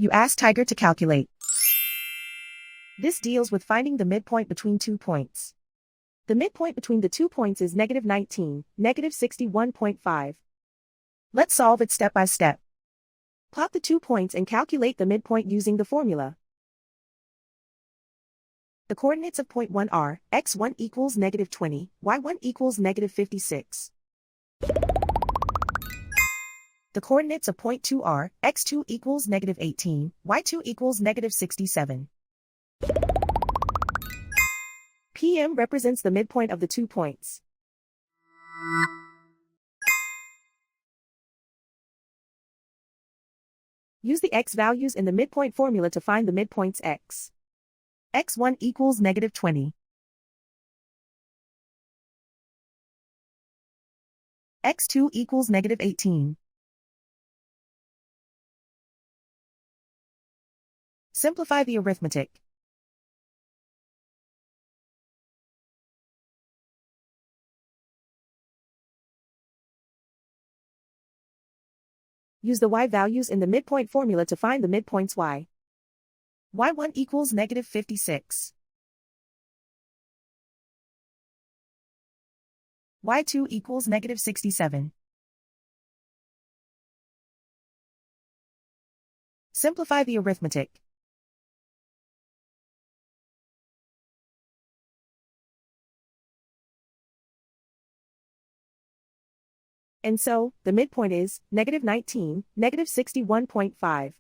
You ask Tiger to calculate. This deals with finding the midpoint between 2 points. The midpoint between the 2 points is -19, -61.5. Let's solve it step by step. Plot the 2 points and calculate the midpoint using the formula. The coordinates of point 1 are x1 equals -20, y1 equals -56. The coordinates of point 2 are x2 equals -18, y2 equals -67. PM represents the midpoint of the 2 points. Use the x values in the midpoint formula to find the midpoints x. x1 equals -20. x2 equals -18. Simplify the arithmetic. Use the y values in the midpoint formula to find the midpoints y. y1 equals -56. y2 equals -67. Simplify the arithmetic. And so, the midpoint is -19, -61.5.